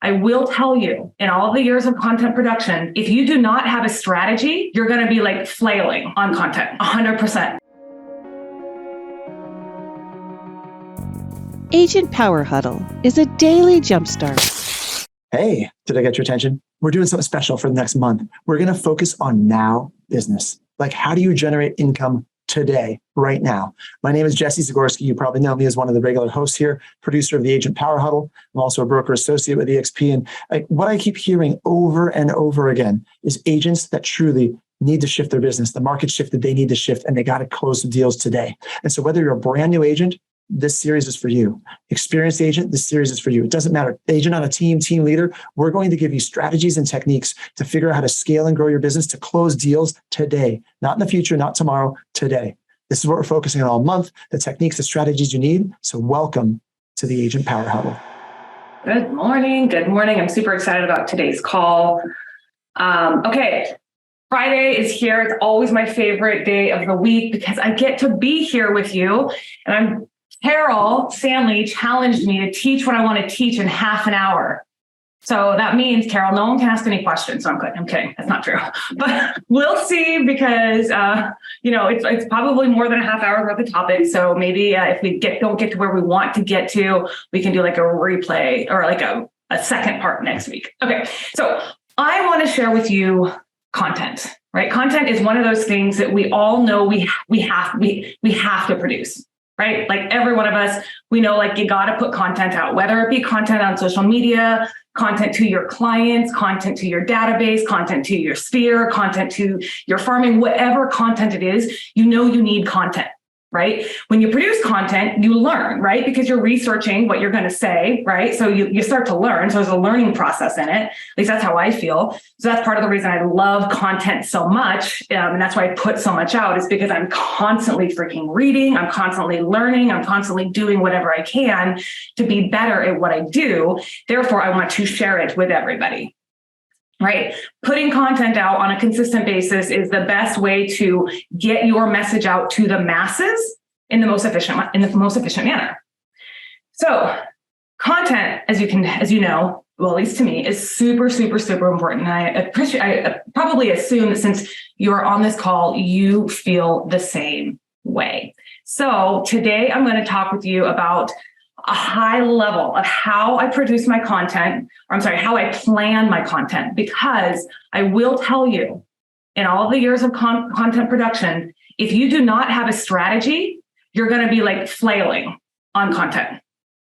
I will tell you, in all the years of content production, if you do not have a strategy, you're going to be like flailing on content, 100%. Agent Power Huddle is a daily jumpstart. Hey, did I get your attention? We're doing something special for the next month. We're going to focus on now business. Like, how do you generate income today, right now? My name is Jesse Zagorski. You probably know me as one of the regular hosts here, producer of the Agent Power Huddle. I'm also a broker associate with EXP. And what I keep hearing over and over again is agents that truly need to shift their business. The market shifted, they need to shift, and they got to close some deals today. And so whether you're a brand new agent, this series is for you. Experienced agent, this series is for you. It doesn't matter. Agent on a team leader, we're going to give you strategies and techniques to figure out how to scale and grow your business to close deals today, not in the future, not tomorrow, today. This is what we're focusing on all month, the techniques, the strategies you need. So welcome to the Agent Power Huddle. Good morning. Good morning. I'm super excited about today's call. Okay. Friday is here. It's always my favorite day of the week because I get to be here with you. And Carol Stanley challenged me to teach what I want to teach in half an hour. So that means, Carol, no one can ask any questions. So I'm kidding. That's not true. But we'll see because, it's probably more than a half hour worth of topic. So maybe if we don't get to where we want to get to, we can do like a replay or like a second part next week. Okay. So I want to share with you content, right? Content is one of those things that we all know we have to produce. Right? Like every one of us, we know like you got to put content out, whether it be content on social media, content to your clients, content to your database, content to your sphere, content to your farming, whatever content it is, you need content, right? When you produce content, you learn, right? Because you're researching what you're going to say, right? So you start to learn. So there's a learning process in it. At least that's how I feel. So that's part of the reason I love content so much. And that's why I put so much out, is because I'm constantly freaking reading. I'm constantly learning. I'm constantly doing whatever I can to be better at what I do. Therefore, I want to share it with everybody. Right? Putting content out on a consistent basis is the best way to get your message out to the masses in the most efficient manner. So content, as you know, well, at least to me, is super, super, super important. And I probably assume that since you're on this call, you feel the same way. So today I'm going to talk with you about a high level of how I produce my content, how I plan my content, because I will tell you, in all the years of content production, if you do not have a strategy, you're going to be like flailing on content,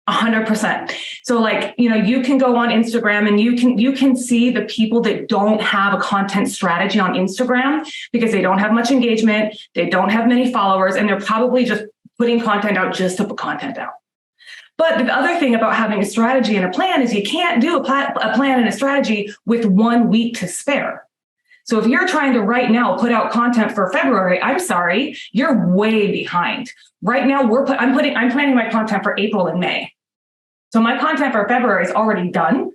100%. So you can go on Instagram and you can see the people that don't have a content strategy on Instagram because they don't have much engagement, they don't have many followers, and they're probably just putting content out just to put content out. But the other thing about having a strategy and a plan is you can't do a plan and a strategy with 1 week to spare. So if you're trying to right now put out content for February, I'm sorry, you're way behind. Right now, I'm planning my content for April and May. So my content for February is already done.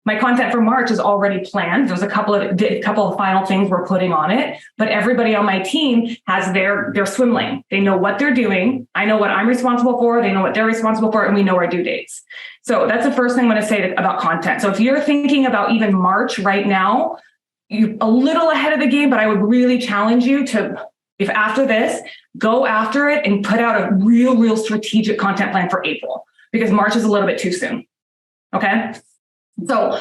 My content for March is already planned. There's a couple of final things we're putting on it, but everybody on my team has their swim lane. They know what they're doing. I know what I'm responsible for. They know what they're responsible for, and we know our due dates. So that's the first thing I'm going to say about content. So if you're thinking about even March right now, you're a little ahead of the game, but I would really challenge you to, if after this, go after it and put out a real strategic content plan for April, because March is a little bit too soon. Okay. So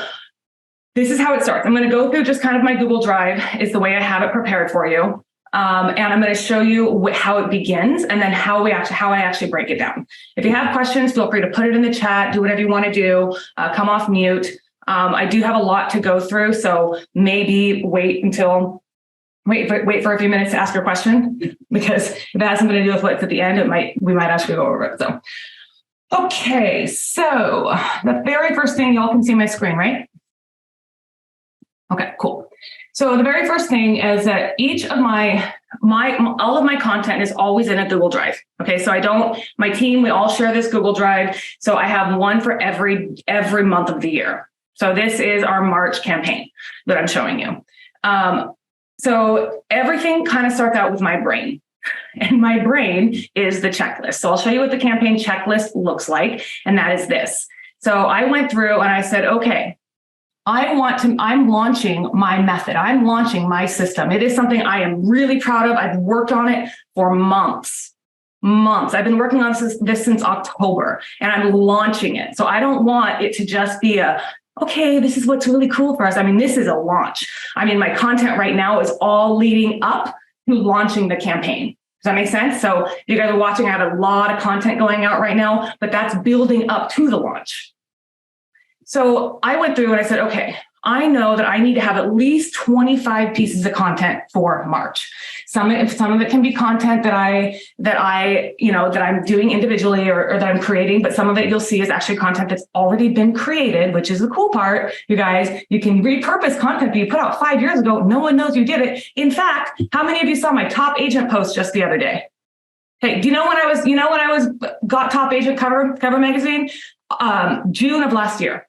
this is how it starts. I'm going to go through just kind of my Google Drive is the way I have it prepared for you. And I'm going to show you how it begins and then how I actually break it down. If you have questions, feel free to put it in the chat, do whatever you want to do, come off mute. I do have a lot to go through, so maybe wait for a few minutes to ask your question, because if it has something to do with what's at the end, we might actually go over it. So. Okay, so the very first thing, y'all can see my screen, right? Okay, cool. So the very first thing is that each of all of my content is always in a Google Drive. Okay, so my team, we all share this Google Drive. So I have one for every month of the year. So this is our March campaign that I'm showing you. So everything kind of starts out with my brain. And my brain is the checklist. So I'll show you what the campaign checklist looks like. And that is this. So I went through and I said, okay, I'm launching my method. I'm launching my system. It is something I am really proud of. I've worked on it for months. I've been working on this since October, and I'm launching it. So I don't want it to just be okay, this is what's really cool for us. I mean, this is a launch. I mean, my content right now is all leading up to launching the campaign. Does that make sense? So if you guys are watching, I have a lot of content going out right now, but that's building up to the launch. So I went through and I said, okay, I know that I need to have at least 25 pieces of content for March. Some of it can be content that I'm doing individually or that I'm creating, but some of it you'll see is actually content that's already been created, which is the cool part. You guys, you can repurpose content that you put out 5 years ago. No one knows you did it. In fact, how many of you saw my top agent post just the other day? Hey, do you know when I was got top agent cover magazine? June of last year.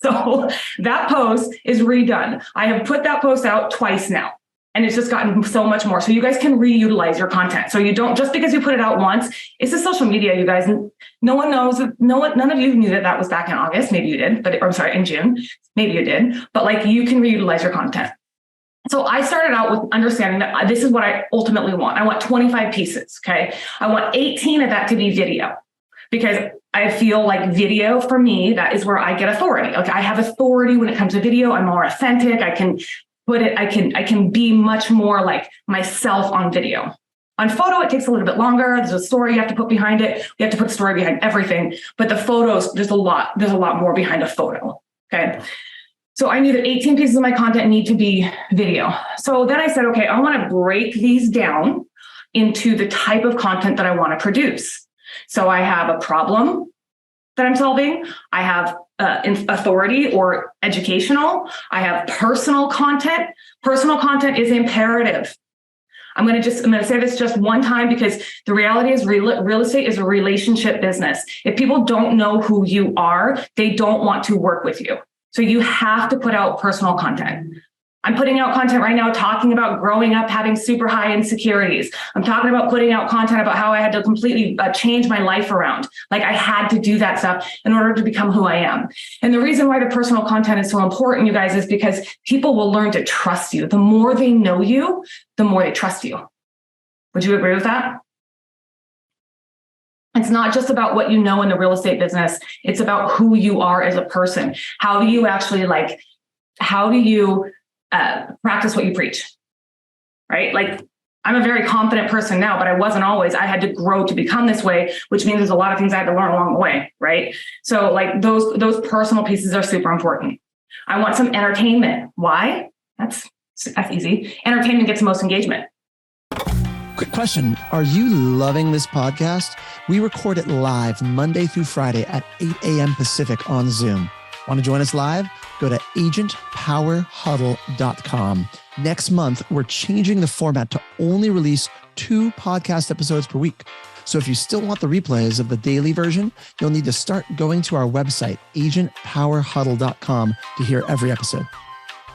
So that post is redone. I have put that post out twice now, and it's just gotten so much more. So you guys can reutilize your content. So you don't, just because you put it out once, it's a social media, you guys. No one knows, none of you knew that was back in August. Maybe you did, in June. Maybe you did, but you can reutilize your content. So I started out with understanding that this is what I ultimately want. I want 25 pieces, okay? I want 18 of that to be video, because I feel like video for me, that is where I get authority. Okay, I have authority when it comes to video. I'm more authentic. I can be much more like myself on video. On photo, it takes a little bit longer. There's a story you have to put behind it. You have to put a story behind everything. But the photos, there's a lot more behind a photo. Okay. So I knew that 18 pieces of my content need to be video. So then I said, okay, I want to break these down into the type of content that I want to produce. So I have a problem that I'm solving. I have authority or educational. I have personal content. Personal content is imperative. I'm going to say this just one time, because the reality is real estate is a relationship business. If people don't know who you are, they don't want to work with you. So you have to put out personal content. I'm putting out content right now talking about growing up having super high insecurities. I'm talking about putting out content about how I had to completely change my life around. I had to do that stuff in order to become who I am. And the reason why the personal content is so important, you guys, is because people will learn to trust you. The more they know you, the more they trust you. Would you agree with that? It's not just about what you know in the real estate business. It's about who you are as a person. How do you actually practice what you preach, right? I'm a very confident person now, but I wasn't always. I had to grow to become this way, which means there's a lot of things I had to learn along the way, right? So those personal pieces are super important. I want some entertainment. Why? That's easy. Entertainment gets the most engagement. Quick question. Are you loving this podcast? We record it live Monday through Friday at 8 a.m. Pacific on Zoom. Want to join us live? Go to agentpowerhuddle.com. Next month, we're changing the format to only release 2 podcast episodes per week. So if you still want the replays of the daily version, you'll need to start going to our website, agentpowerhuddle.com, to hear every episode.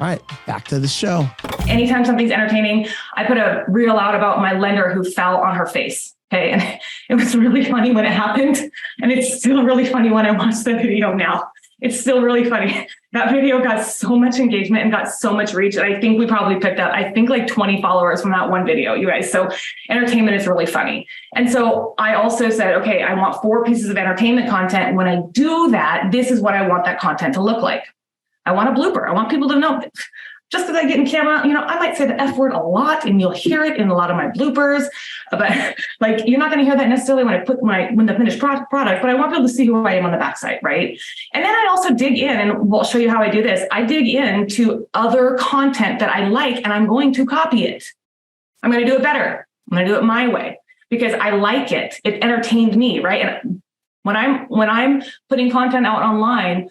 All right, back to the show. Anytime something's entertaining, I put a reel out about my lender who fell on her face. Okay. And it was really funny when it happened. And it's still really funny when I watch the video now. It's still really funny. That video got so much engagement and got so much reach. And I think we probably picked up, 20 followers from that one video, you guys. So entertainment is really funny. And so I also said, okay, I want 4 pieces of entertainment content. And when I do that, this is what I want that content to look like. I want a blooper. I want people to know, just because I get in camera, I might say the F word a lot, and you'll hear it in a lot of my bloopers, but you're not going to hear that necessarily when the finished product, but I want people to see who I am on the backside, right? And then I also dig in, and we'll show you how I do this. I dig into other content that I like, and I'm going to copy it. I'm going to do it better. I'm going to do it my way because I like it. It entertained me, right? And when I'm putting content out online,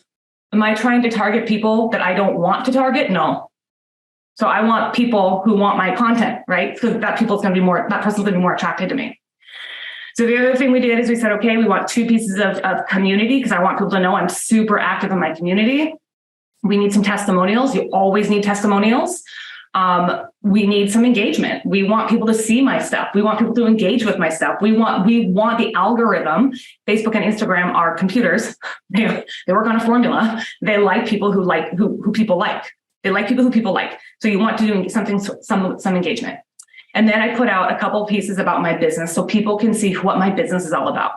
am I trying to target people that I don't want to target? No. So I want people who want my content, right? Because that person's going to be more attracted to me. So the other thing we did is we said, okay, we want 2 pieces of community, because I want people to know I'm super active in my community. We need some testimonials. You always need testimonials. We need some engagement. We want people to see my stuff. We want people to engage with my stuff. We want the algorithm. Facebook and Instagram are computers. They work on a formula. They like people who people like. They like people who people like. So you want to do some engagement. And then I put out a couple pieces about my business so people can see what my business is all about.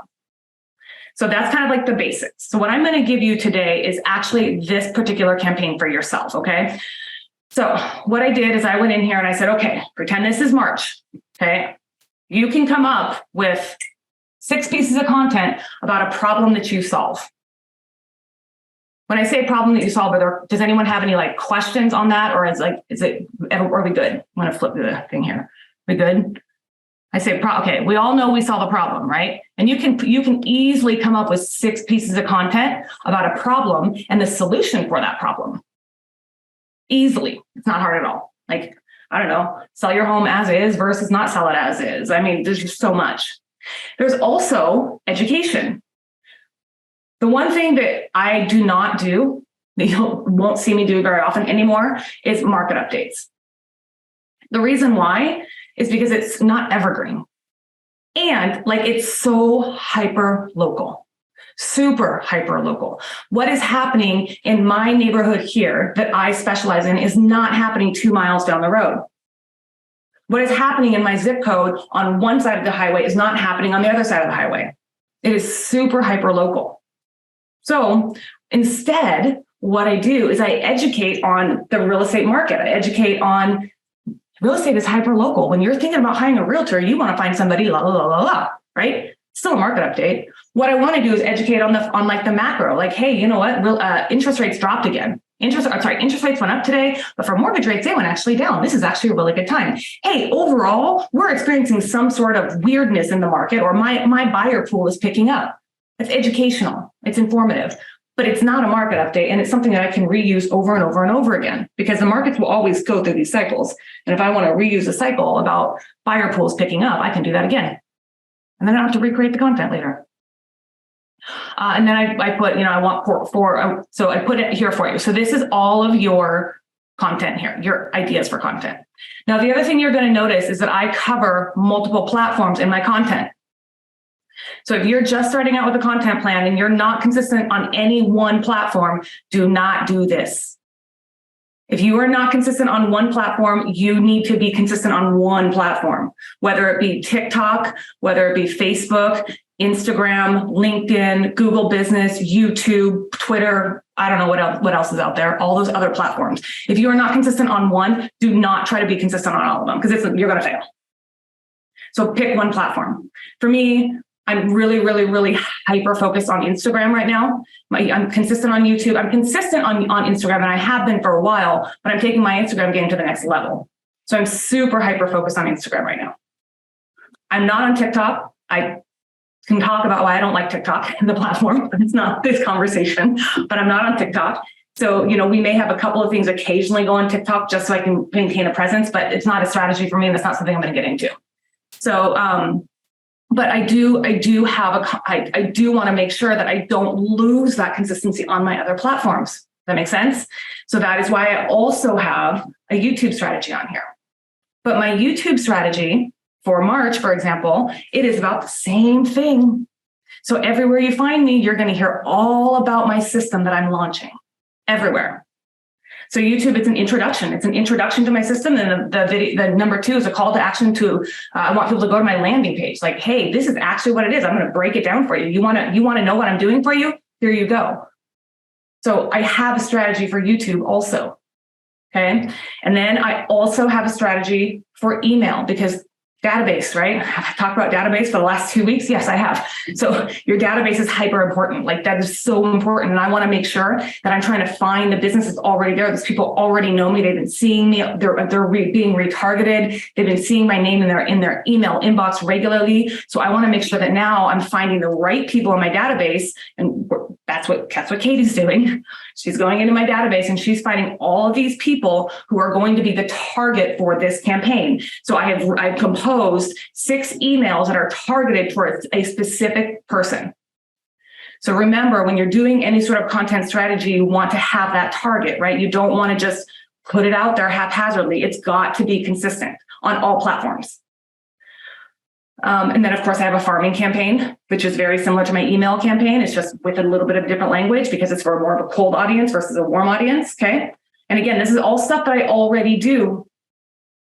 So that's kind of like the basics. So what I'm going to give you today is actually this particular campaign for yourself, okay? So what I did is I went in here and I said, okay, pretend this is March, okay? You can come up with 6 pieces of content about a problem that you solve. When I say problem that you solve, does anyone have any like questions on that? Or are we good? I'm going to flip the thing here. We good? I say, okay, we all know we solve a problem, right? And you can easily come up with 6 pieces of content about a problem and the solution for that problem. Easily. It's not hard at all. Like, I don't know, sell your home as is versus not sell it as is. I mean, there's just so much. There's also education. The one thing that I do not do, that you won't see me do very often anymore, is market updates. The reason why is because it's not evergreen. And like it's so hyper local, super hyper local. What is happening in my neighborhood here that I specialize in is not happening 2 miles down the road. What is happening in my zip code on one side of the highway is not happening on the other side of the highway. It is super hyper local. So instead, what I do is I educate on the real estate market. I educate on real estate is hyper local. When you're thinking about hiring a realtor, you want to find somebody right? Still a market update. What I want to do is educate on like the macro, like, hey, you know what? Interest rates dropped again. Interest rates went up today, but for mortgage rates, they went actually down. This is actually a really good time. Hey, overall, we're experiencing some sort of weirdness in the market, or my buyer pool is picking up. It's educational. It's informative. But it's not a market update, and it's something that I can reuse over and over and over again, because the markets will always go through these cycles. And if I want to reuse a cycle about buyer pools picking up, I can do that again. And then I don't have to recreate the content later. And then I put, I want so I put it here for you. So this is all of your content here, your ideas for content. Now, the other thing you're going to notice is that I cover multiple platforms in my content. So if you're just starting out with a content plan and you're not consistent on any one platform, do not do this. If you are not consistent on one platform, you need to be consistent on one platform, whether it be TikTok, whether it be Facebook, Instagram, LinkedIn, Google Business, YouTube, Twitter. I don't know what else is out there, all those other platforms. If you are not consistent on one, do not try to be consistent on all of them, because you're going to fail. So pick one platform. For me, I'm really, really, really hyper focused on Instagram right now. I'm consistent on YouTube. I'm consistent on Instagram, and I have been for a while, but I'm taking my Instagram game to the next level. So I'm super hyper focused on Instagram right now. I'm not on TikTok. I can talk about why I don't like TikTok, the platform, but it's not this conversation, but I'm not on TikTok. So, we may have a couple of things occasionally go on TikTok just so I can maintain a presence, but it's not a strategy for me, and it's not something I'm going to get into. So, but I do want to make sure that I don't lose that consistency on my other platforms. Does that make sense? So that is why I also have a YouTube strategy on here. But my YouTube strategy for March, for example, it is about the same thing. So everywhere you find me, you're going to hear all about my system that I'm launching everywhere. So YouTube, it's an introduction. It's an introduction to my system. And the number 2 is a call to action to, I want people to go to my landing page. Like, hey, this is actually what it is. I'm going to break it down for you. You want to know what I'm doing for you? Here you go. So I have a strategy for YouTube also. Okay. And then I also have a strategy for email, because database, right? Have I talked about database for the last 2 weeks? Yes, I have. So your database is hyper important. Like, that is so important. And I want to make sure that I'm trying to find the business that's already there. These people already know me. They've been seeing me. They're being retargeted. They've been seeing my name in their email inbox regularly. So I want to make sure that now I'm finding the right people in my database. And that's what Katie's doing. She's going into my database and she's finding all of these people who are going to be the target for this campaign. So I've composed 6 emails that are targeted towards a specific person. So remember, when you're doing any sort of content strategy, you want to have that target, right? You don't want to just put it out there haphazardly. It's got to be consistent on all platforms. And then, of course, I have a farming campaign, which is very similar to my email campaign. It's just with a little bit of different language because it's for more of a cold audience versus a warm audience. Okay. And again, this is all stuff that I already do.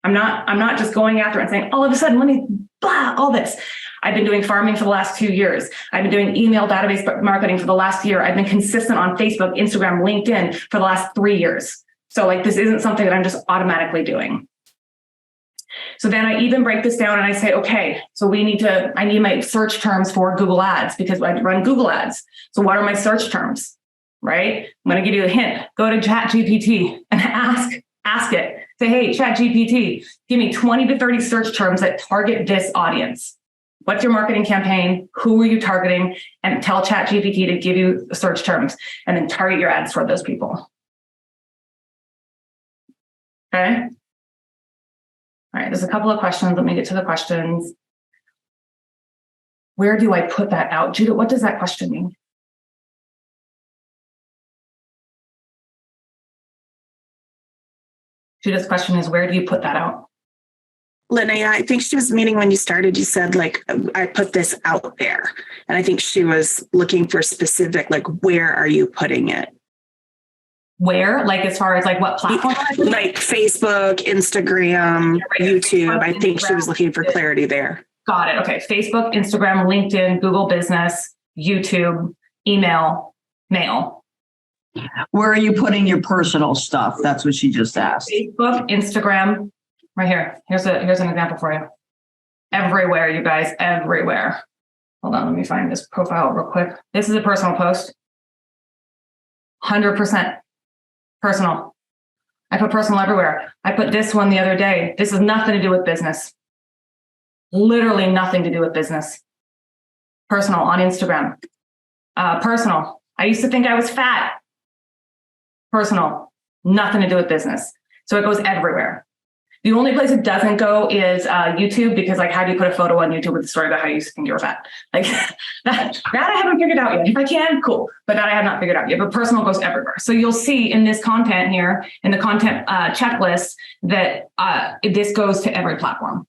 I'm not just going after it and saying, all of a sudden, let me blah, all this. I've been doing farming for the last 2 years. I've been doing email database marketing for the last year. I've been consistent on Facebook, Instagram, LinkedIn for the last 3 years. So like, this isn't something that I'm just automatically doing. So then I even break this down and I say, okay, so I need my search terms for Google Ads because I run Google Ads. So what are my search terms, right? I'm going to give you a hint. Go to ChatGPT and ask it. Say, hey, ChatGPT, give me 20 to 30 search terms that target this audience. What's your marketing campaign? Who are you targeting? And tell ChatGPT to give you the search terms and then target your ads for those people. Okay. All right. There's a couple of questions. Let me get to the questions. Where do I put that out? Judith, what does that question mean? Judith's question is, where do you put that out? Lynea, I think she was meaning when you started, you said, like, I put this out there. And I think she was looking for specific, like, where are you putting it? Where? Like, as far as like what platform? Like Facebook, Instagram, YouTube. I think she was looking for clarity there. Got it. Okay. Facebook, Instagram, LinkedIn, Google Business, YouTube, email, mail. Where are you putting your personal stuff? That's what she just asked. Facebook, Instagram, right here. Here's an example for you. Everywhere, you guys, everywhere. Hold on, let me find this profile real quick. This is a personal post. 100% personal. I put personal everywhere. I put this one the other day. This has nothing to do with business. Literally nothing to do with business. Personal on Instagram. Personal. I used to think I was fat. Personal, nothing to do with business. So it goes everywhere. The only place it doesn't go is YouTube, because like, how do you put a photo on YouTube with a story about how you used to think you were fat? Like that I haven't figured out yet. If I can, cool. But that I have not figured out yet. But personal goes everywhere. So you'll see in this content here, in the content checklist, that this goes to every platform.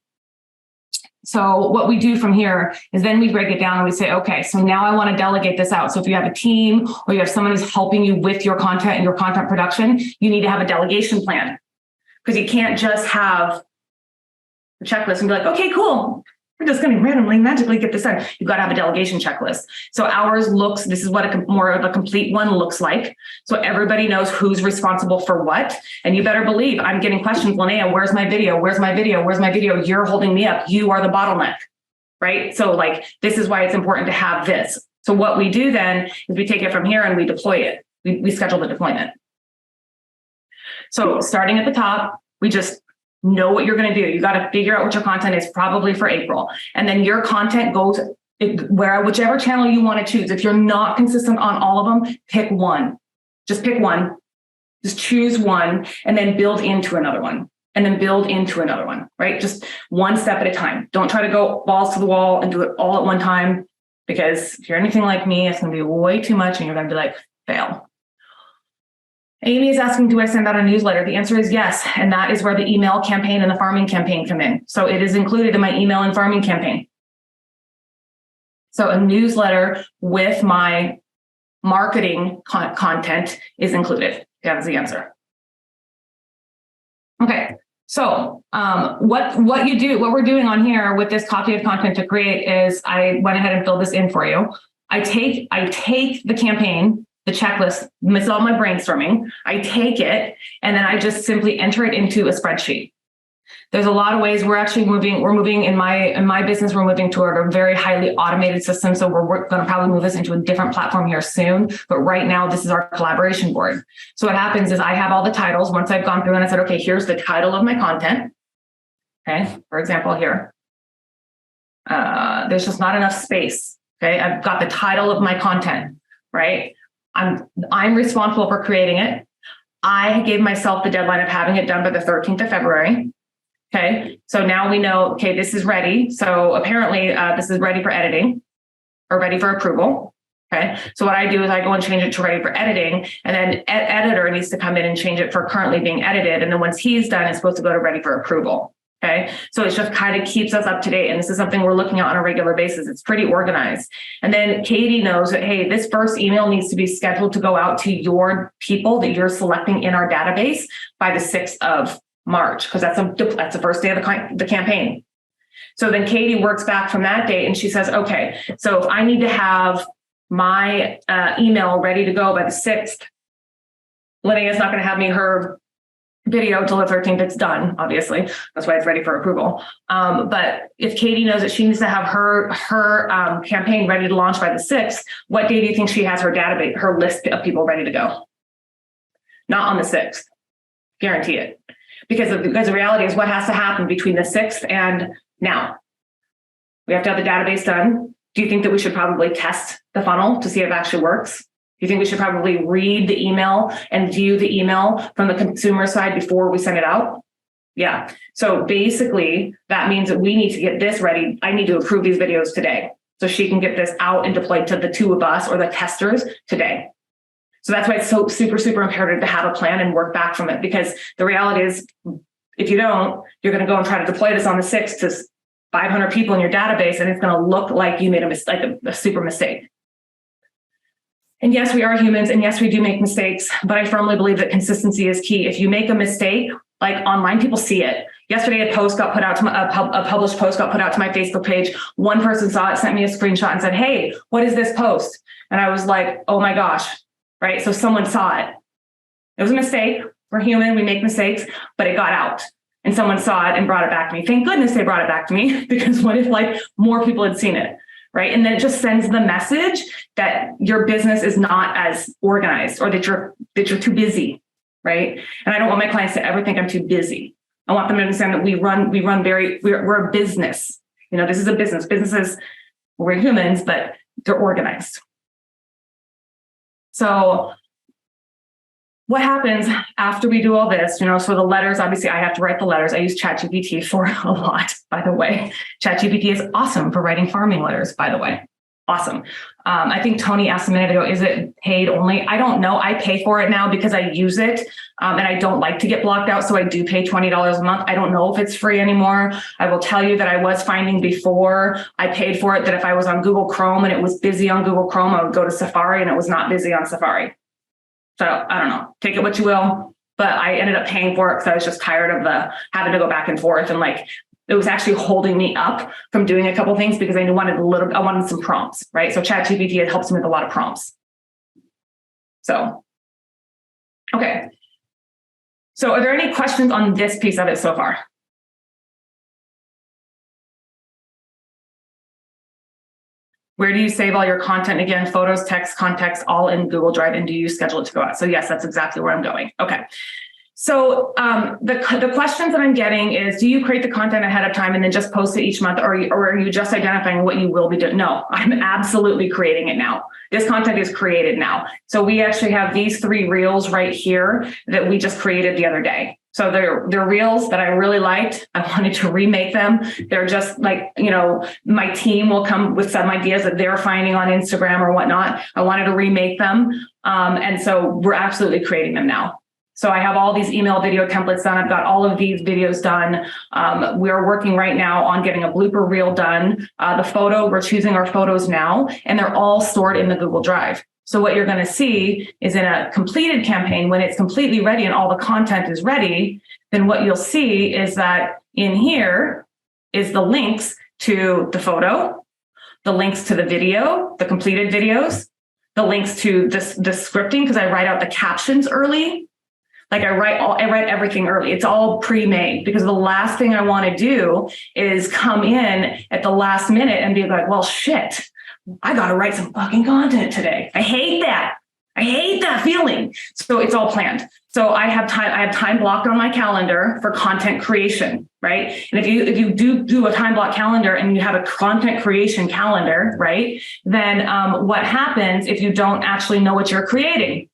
So what we do from here is then we break it down and we say, okay, so now I want to delegate this out. So if you have a team or you have someone who's helping you with your content and your content production, you need to have a delegation plan, because you can't just have a checklist and be like, okay, cool, we're just going to randomly, magically get this done. You've got to have a delegation checklist. So ours this is what more of a complete one looks like. So everybody knows who's responsible for what. And you better believe I'm getting questions, Lynea, where's my video? Where's my video? Where's my video? You're holding me up. You are the bottleneck, right? So like, this is why it's important to have this. So what we do then is we take it from here and we deploy it. We schedule the deployment. So starting at the top, we just know what you're going to do. You got to figure out what your content is, probably for April. And then your content goes whichever channel you want to choose. If you're not consistent on all of them, pick one. Just pick one. Just choose one and then build into another one. And then build into another one, right? Just one step at a time. Don't try to go balls to the wall and do it all at one time, because if you're anything like me, it's going to be way too much and you're going to be like, fail. Amy is asking, do I send out a newsletter? The answer is yes. And that is where the email campaign and the farming campaign come in. So it is included in my email and farming campaign. So a newsletter with my marketing content is included. That's the answer. Okay. So what we're doing on here with this copy of content to create is I went ahead and filled this in for you. I take the campaign, the checklist, miss all my brainstorming. I take it and then I just simply enter it into a spreadsheet. There's a lot of ways we're moving in my business. We're moving toward a very highly automated system. So we're going to probably move this into a different platform here soon. But right now, this is our collaboration board. So what happens is I have all the titles. Once I've gone through and I said, okay, here's the title of my content. Okay. For example, here, there's just not enough space. Okay. I've got the title of my content, right? I'm responsible for creating it. I gave myself the deadline of having it done by the 13th of February. Okay. So now we know, okay, this is ready. So apparently this is ready for editing or ready for approval. Okay. So what I do is I go and change it to ready for editing, and then editor needs to come in and change it for currently being edited. And then once he's done, it's supposed to go to ready for approval. Okay. So it just kind of keeps us up to date. And this is something we're looking at on a regular basis. It's pretty organized. And then Katie knows that, hey, this first email needs to be scheduled to go out to your people that you're selecting in our database by the 6th of March, because that's the first day of the campaign. So then Katie works back from that date and she says, okay, so if I need to have my email ready to go by the 6th, Lynea is not going to have me her video until the 13th. It's done, obviously. That's why it's ready for approval. But if Katie knows that she needs to have her campaign ready to launch by the 6th, what day do you think she has her database, her list of people ready to go? Not on the 6th. Guarantee it. Because the reality is what has to happen between the 6th and now. We have to have the database done. Do you think that we should probably test the funnel to see if it actually works? Do you think we should probably read the email and view the email from the consumer side before we send it out? Yeah. So basically, that means that we need to get this ready. I need to approve these videos today so she can get this out and deployed to the two of us or the testers today. So that's why it's so super, super imperative to have a plan and work back from it, because the reality is, if you don't, you're going to go and try to deploy this on the 6th to 500 people in your database, and it's going to look like you made a mistake, a super mistake. And yes, we are humans, and yes, we do make mistakes, but I firmly believe that consistency is key. If you make a mistake, like online, people see it. Yesterday, a post got put out to a published post got put out to my Facebook page. One person saw it, sent me a screenshot and said, "Hey, what is this post?" And I was like, "Oh my gosh." Right. So someone saw it. It was a mistake. We're human. We make mistakes, but it got out and someone saw it and brought it back to me. Thank goodness they brought it back to me, because what if like more people had seen it? Right. And then it just sends the message that your business is not as organized, or that you're too busy. Right. And I don't want my clients to ever think I'm too busy. I want them to understand that we're a business. You know, this is a business. Businesses, we're humans, but they're organized. So what happens after we do all this? You know, so the letters, obviously I have to write the letters. I use ChatGPT for a lot, by the way. ChatGPT is awesome for writing farming letters, by the way. Awesome. I think Tony asked a minute ago, is it paid only? I don't know. I pay for it now because I use it, and I don't like to get blocked out. So I do pay $20 a month. I don't know if it's free anymore. I will tell you that I was finding before I paid for it that if I was on Google Chrome and it was busy on Google Chrome, I would go to Safari and it was not busy on Safari. So I don't know, take it what you will, but I ended up paying for it because I was just tired of having to go back and forth, and like, it was actually holding me up from doing a couple of things because I wanted some prompts, right? So ChatGPT, it helps me with a lot of prompts. So, okay. So are there any questions on this piece of it so far? Where do you save all your content? Again, photos, text, context, all in Google Drive, and do you schedule it to go out? So yes, that's exactly where I'm going. Okay. So the questions that I'm getting is, do you create the content ahead of time and then just post it each month, or are you just identifying what you will be doing? No, I'm absolutely creating it now. This content is created now. So we actually have these 3 reels right here that we just created the other day. So they're reels that I really liked. I wanted to remake them. They're just like, you know, my team will come with some ideas that they're finding on Instagram or whatnot. I wanted to remake them. And so we're absolutely creating them now. So I have all these email video templates done. I've got all of these videos done. We're working right now on getting a blooper reel done. The photo, we're choosing our photos now, and they're all stored in the Google Drive. So what you're going to see is in a completed campaign, when it's completely ready and all the content is ready, then what you'll see is that in here is the links to the photo, the links to the video, the completed videos, the links to the scripting, because I write out the captions early. Like I write everything early. It's all pre-made, because the last thing I want to do is come in at the last minute and be like, well, shit, I got to write some fucking content today. I hate that. I hate that feeling. So it's all planned. So I have time blocked on my calendar for content creation, right? And if you do a time block calendar and you have a content creation calendar, right? Then what happens if you don't actually know what you're creating?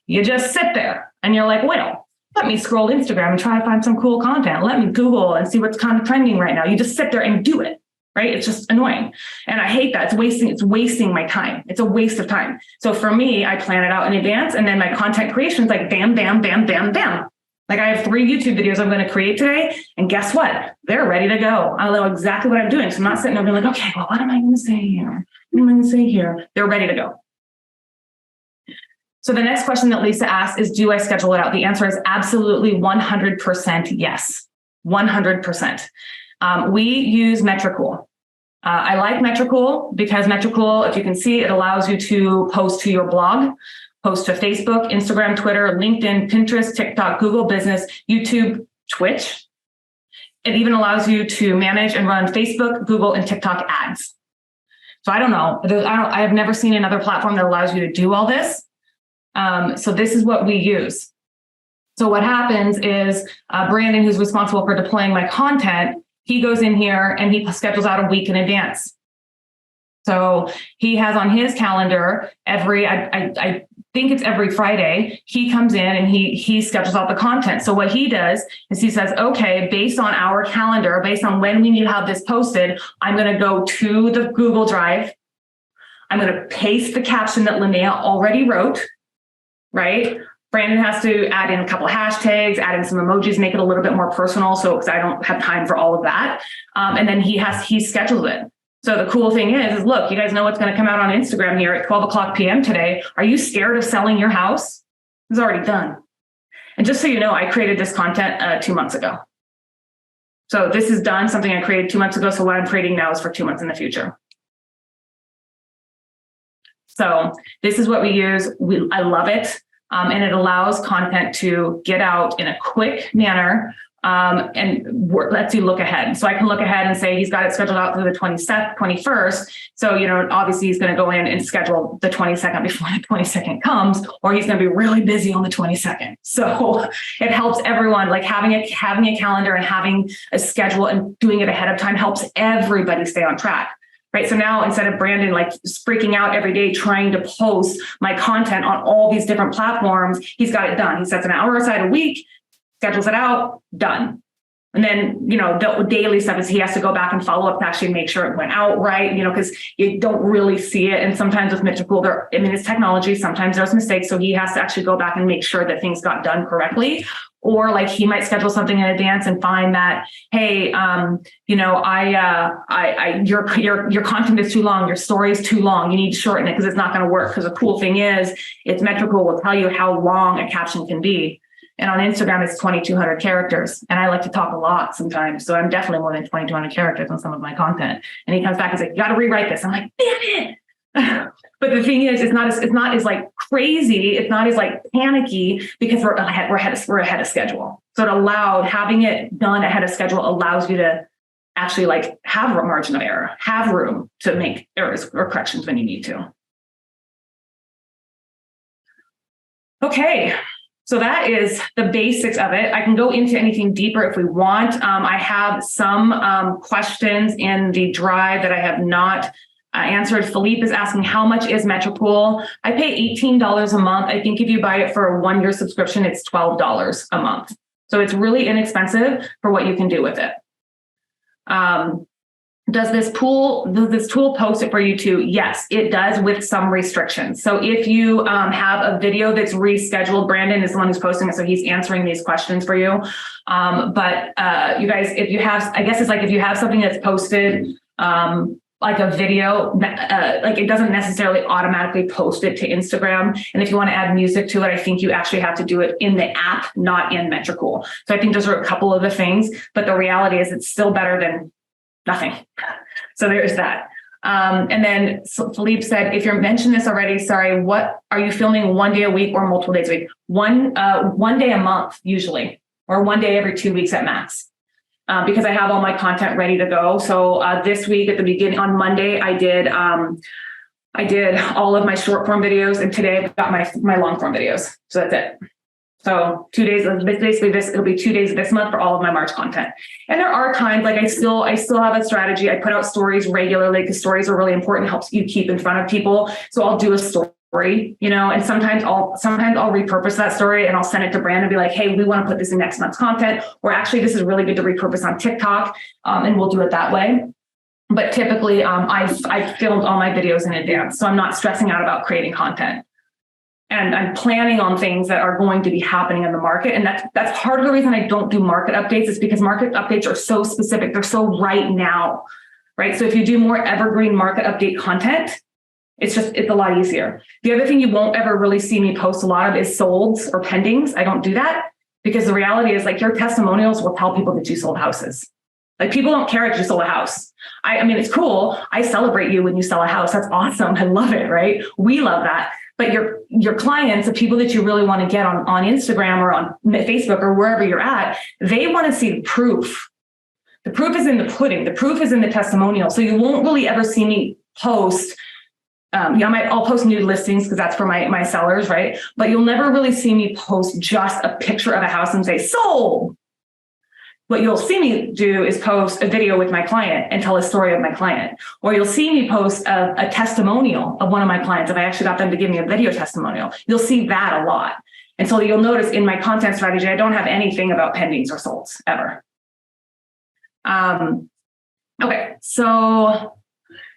You just sit there and you're like, well, let me scroll Instagram and try to find some cool content. Let me Google and see what's kind of trending right now. You just sit there and do it. right? It's just annoying. And I hate that. It's wasting my time. It's a waste of time. So for me, I plan it out in advance. And then my content creation is like, bam, bam, bam, bam, bam. Like I have 3 YouTube videos I'm going to create today. And guess what? They're ready to go. I know exactly what I'm doing. So I'm not sitting there being like, okay, well, what am I going to say here? What am I going to say here? They're ready to go. So the next question that Lisa asked is, do I schedule it out? The answer is absolutely 100% yes. 100%. We use Metricool. I like Metricool because Metricool, if you can see, it allows you to post to your blog, post to Facebook, Instagram, Twitter, LinkedIn, Pinterest, TikTok, Google Business, YouTube, Twitch. It even allows you to manage and run Facebook, Google, and TikTok ads. So I don't know. I have never seen another platform that allows you to do all this. So this is what we use. So what happens is Brandon, who's responsible for deploying my content, he goes in here and he schedules out a week in advance. So he has on his calendar I think it's every Friday, he comes in and he schedules out the content. So what he does is he says, okay, based on our calendar, based on when we need to have this posted, I'm going to go to the Google Drive. I'm going to paste the caption that Lynea already wrote, right? Brandon has to add in a couple of hashtags, add in some emojis, make it a little bit more personal. So, because I don't have time for all of that. And then he schedules it. So the cool thing is look, you guys know what's going to come out on Instagram here at 12 o'clock PM today. Are you scared of selling your house? It's already done. And just so you know, I created this content 2 months ago. So this is done, something I created 2 months ago. So what I'm creating now is for 2 months in the future. So this is what we use. I love it. And it allows content to get out in a quick manner and lets you look ahead. So I can look ahead and say he's got it scheduled out through the 21st. So, obviously he's going to go in and schedule the 22nd before the 22nd comes, or he's going to be really busy on the 22nd. So it helps everyone, like having a calendar and having a schedule and doing it ahead of time helps everybody stay on track. Right. So now instead of Brandon like freaking out every day trying to post my content on all these different platforms, he's got it done. He sets an hour aside a week, schedules it out, done. And then, the daily stuff is he has to go back and follow up to actually make sure it went out right, because you don't really see it. And sometimes with Metricool, it's technology. Sometimes there's mistakes. So he has to actually go back and make sure that things got done correctly. Or like he might schedule something in advance and find that, hey, your content is too long, your story is too long. You need to shorten it because it's not going to work. Because the cool thing is, it's Metricool will tell you how long a caption can be. And on Instagram, it's 2,200 characters. And I like to talk a lot sometimes. So I'm definitely more than 2,200 characters on some of my content. And he comes back and says, you got to rewrite this. I'm like, damn it. But the thing is, it's not as like crazy. It's not as like panicky because we're ahead of schedule. So having it done ahead of schedule allows you to actually like have a margin of error, have room to make errors or corrections when you need to. Okay. So that is the basics of it. I can go into anything deeper if we want. I have some questions in the drive that I have not answered. Philippe is asking, how much is Metricool? I pay $18 a month. I think if you buy it for a 1-year subscription, it's $12 a month. So it's really inexpensive for what you can do with it. Does this tool post it for you too? Yes, it does, with some restrictions. So if you have a video that's rescheduled, Brandon is the one who's posting it, so he's answering these questions for you. But you guys, if you have something that's posted, like a video, like it doesn't necessarily automatically post it to Instagram. And if you want to add music to it, I think you actually have to do it in the app, not in Metricool. So I think those are a couple of the things, but the reality is it's still better than nothing. So there's that. And then Philippe said, if you mentioned this already, sorry, what are you filming 1 day a week or multiple days a week? One day a month usually, or 1 day every 2 weeks at max. Because I have all my content ready to go. So this week at the beginning on Monday, I did all of my short form videos, and today I've got my long form videos. So that's it. So 2 days, basically it'll be 2 days this month for all of my March content. And there are times like I still have a strategy. I put out stories regularly because stories are really important, helps you keep in front of people. So I'll do a story, and sometimes I'll repurpose that story and I'll send it to Brandon and be like, hey, we want to put this in next month's content, or actually this is really good to repurpose on TikTok. And we'll do it that way. But typically I filmed all my videos in advance. So I'm not stressing out about creating content. And I'm planning on things that are going to be happening in the market. And that's part of the reason I don't do market updates, is because market updates are so specific. They're so right now, right? So if you do more evergreen market update content, it's a lot easier. The other thing you won't ever really see me post a lot of is solds or pendings. I don't do that because the reality is, like, your testimonials will tell people that you sold houses. Like, people don't care if you sold a house. I mean, it's cool. I celebrate you when you sell a house. That's awesome. I love it, right? We love that. But your clients, the people that you really want to get on Instagram or on Facebook or wherever you're at, they want to see the proof. The proof is in the pudding. The proof is in the testimonial. So you won't really ever see me post. I'll post new listings because that's for my sellers, right? But you'll never really see me post just a picture of a house and say sold. What you'll see me do is post a video with my client and tell a story of my client. Or you'll see me post a testimonial of one of my clients if I actually got them to give me a video testimonial. You'll see that a lot. And so you'll notice in my content strategy, I don't have anything about pendings or solds ever. Okay, so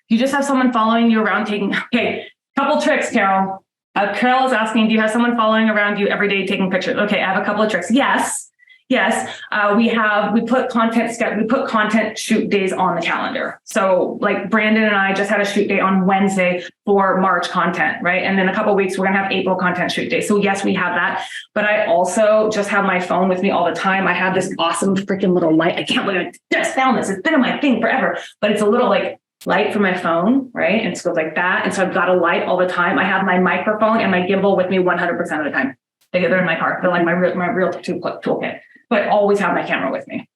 you just have someone following you around couple tricks, Carol. Carol is asking, do you have someone following around you every day taking pictures? Okay, I have a couple of tricks. Yes. We put content shoot days on the calendar. So like Brandon and I just had a shoot day on Wednesday for March content, right? And then a couple of weeks, we're going to have April content shoot day. So yes, we have that. But I also just have my phone with me all the time. I have this awesome freaking little light. I can't believe I just found this. It's been in my thing forever, but it's a little like light for my phone, right? And it goes like that. And so I've got a light all the time. I have my microphone and my gimbal with me 100% of the time. They're in my car. They're like my Realtor toolkit. But I always have my camera with me.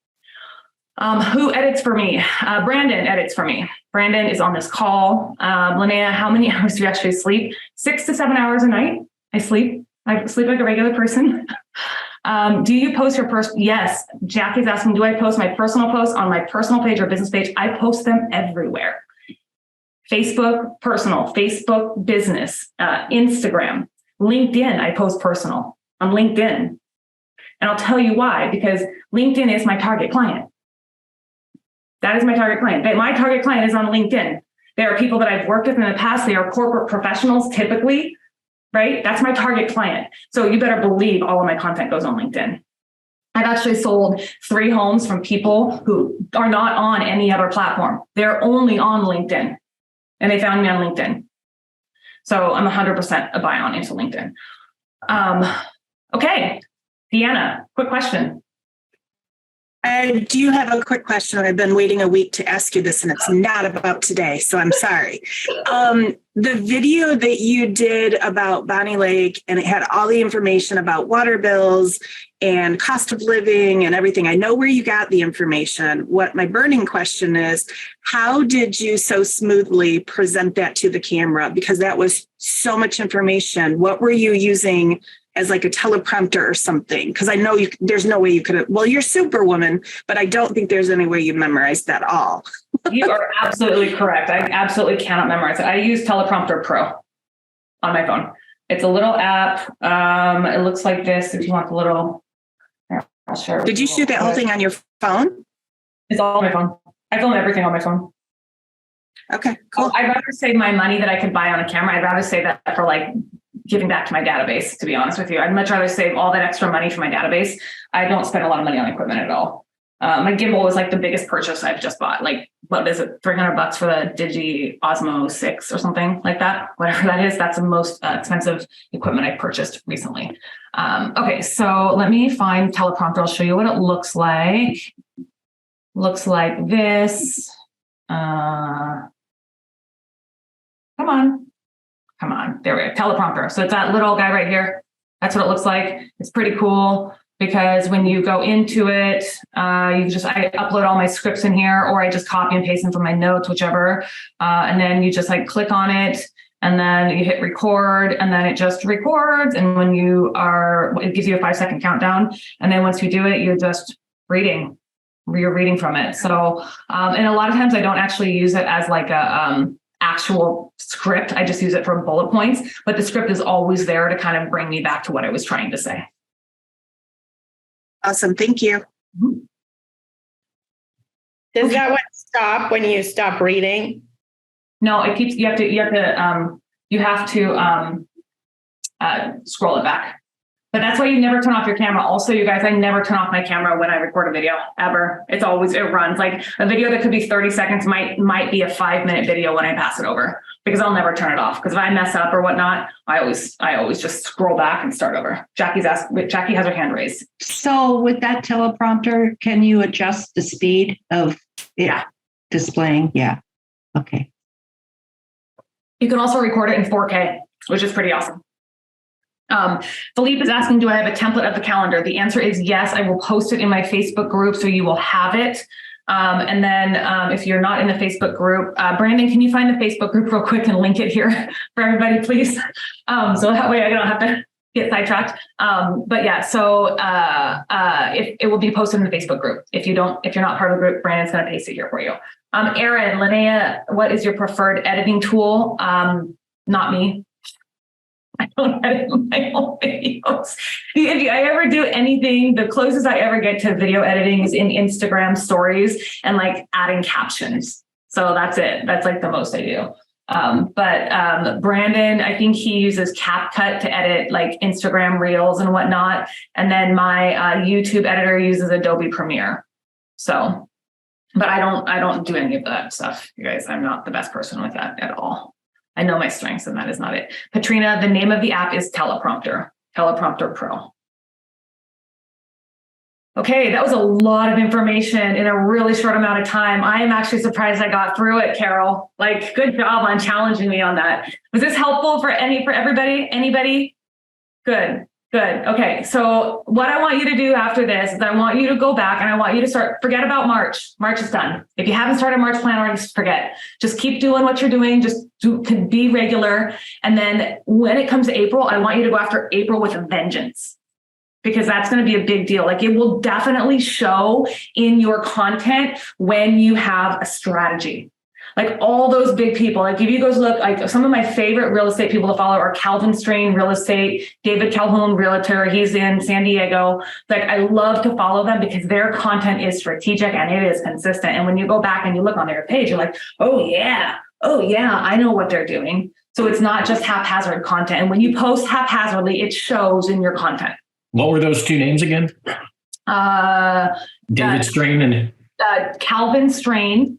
Who edits for me? Brandon edits for me. Brandon is on this call. Lynea, how many hours do you actually sleep? 6 to 7 hours a night. I sleep like a regular person. Do you post your Yes. Jackie's asking, do I post my personal posts on my personal page or business page? I post them everywhere. Facebook, personal, Facebook, business, Instagram, LinkedIn. I post personal on LinkedIn. And I'll tell you why, because LinkedIn is my target client. That is my target client. My target client is on LinkedIn. There are people that I've worked with in the past. They are corporate professionals typically, right? That's my target client. So you better believe all of my content goes on LinkedIn. I've actually sold 3 homes from people who are not on any other platform. They're only on LinkedIn. And they found me on LinkedIn. So I'm 100% a buy on into LinkedIn. Okay. Deanna, quick question. I do have a quick question. I've been waiting a week to ask you this, and it's not about today, so I'm sorry. The video that you did about Bonnie Lake, and it had all the information about water bills and cost of living and everything. I know where you got the information. What my burning question is, how did you so smoothly present that to the camera? Because that was so much information. What were you using as like a teleprompter or something? Because I know there's no way you could have, well, you're Superwoman, but I don't think there's any way you memorized that all. You are absolutely correct. I absolutely cannot memorize it. I use Teleprompter Pro on my phone. It's a little app. It looks like this. If you want the little, I'll share it. Did you shoot that whole thing on your phone? It's all on my phone. I film everything on my phone. Okay, cool. I'd rather save my money that I could buy on a camera. I'd rather save that for like giving back to my database, to be honest with you. I'd much rather save all that extra money for my database. I don't spend a lot of money on equipment at all. My gimbal was like the biggest purchase I've just bought. Like, what is it? $300 for the Digi Osmo 6 or something like that. Whatever that is, that's the most expensive equipment I purchased recently. Okay, so let me find Teleprompter. I'll show you what it looks like. Looks like this. Come on. There we go. Teleprompter. So it's that little guy right here. That's what it looks like. It's pretty cool because when you go into it, I upload all my scripts in here, or I just copy and paste them from my notes, whichever. And then you just like click on it, and then you hit record, and then it just records. And when it gives you a 5-second countdown. And then once you do it, you're just reading. You're reading from it. So, and a lot of times I don't actually use it as like a actual script. I just use it for bullet points, but the script is always there to kind of bring me back to what I was trying to say. Awesome. Thank you. Mm-hmm. Does that one stop when you stop reading? No, it keeps, you have to scroll it back. But that's why you never turn off your camera. Also, you guys, I never turn off my camera when I record a video, ever. It runs. Like a video that could be 30 seconds might be a 5-minute video when I pass it over, because I'll never turn it off. Because if I mess up or whatnot, I always just scroll back and start over. Jackie has her hand raised. So with that teleprompter, can you adjust the speed of it displaying? Yeah. Okay. You can also record it in 4K, which is pretty awesome. Philippe is asking, do I have a template of the calendar? The answer is yes. I will post it in my Facebook group, so you will have it. And then if you're not in the Facebook group, Brandon, can you find the Facebook group real quick and link it here for everybody, please? So that way I don't have to get sidetracked. But yeah, so it will be posted in the Facebook group. If you're not part of the group, Brandon's going to paste it here for you. Erin, Lynea, what is your preferred editing tool? Not me. I don't edit my own videos. If I ever do anything, the closest I ever get to video editing is in Instagram stories and like adding captions. So that's it. That's like the most I do. But Brandon, I think he uses CapCut to edit like Instagram reels and whatnot. And then my YouTube editor uses Adobe Premiere. So, but I don't do any of that stuff, you guys. I'm not the best person with that at all. I know my strengths, and that is not it. Katrina, the name of the app is Teleprompter Pro. Okay, that was a lot of information in a really short amount of time. I am actually surprised I got through it, Carol. Like, good job on challenging me on that. Was this helpful for everybody? Anybody? Good. Okay, so what I want you to do after this is I want you to go back and I want you to forget about March. March is done. If you haven't started March plan already, just forget. Just keep doing what you're doing. Can be regular. And then when it comes to April, I want you to go after April with a vengeance, because that's going to be a big deal. Like, it will definitely show in your content when you have a strategy. Like all those big people, like if you guys look, like some of my favorite real estate people to follow are Calvin Strain, Real Estate, David Calhoun, Realtor. He's in San Diego. Like, I love to follow them because their content is strategic and it is consistent. And when you go back and you look on their page, you're like, oh yeah, I know what they're doing. So it's not just haphazard content. And when you post haphazardly, it shows in your content. What were those two names again? David Strain and Calvin Strain.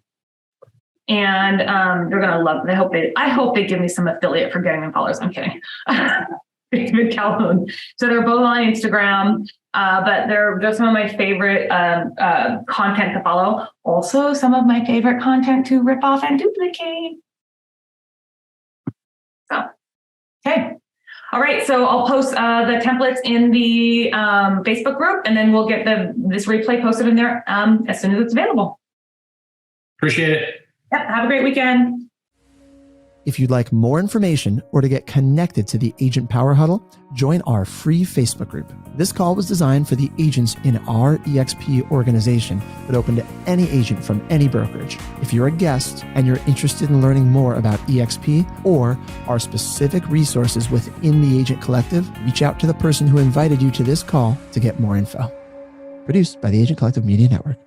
And they're gonna love it. I hope they give me some affiliate for getting them followers. I'm kidding. David Calhoun. So they're both on Instagram, but they're some of my favorite content to follow. Also, some of my favorite content to rip off and duplicate. So, okay. All right. So I'll post the templates in the Facebook group, and then we'll get this replay posted in there as soon as it's available. Appreciate it. Yep, have a great weekend. If you'd like more information or to get connected to the Agent Power Huddle, join our free Facebook group. This call was designed for the agents in our EXP organization, but open to any agent from any brokerage. If you're a guest and you're interested in learning more about EXP or our specific resources within the Agent Collective, reach out to the person who invited you to this call to get more info. Produced by the Agent Collective Media Network.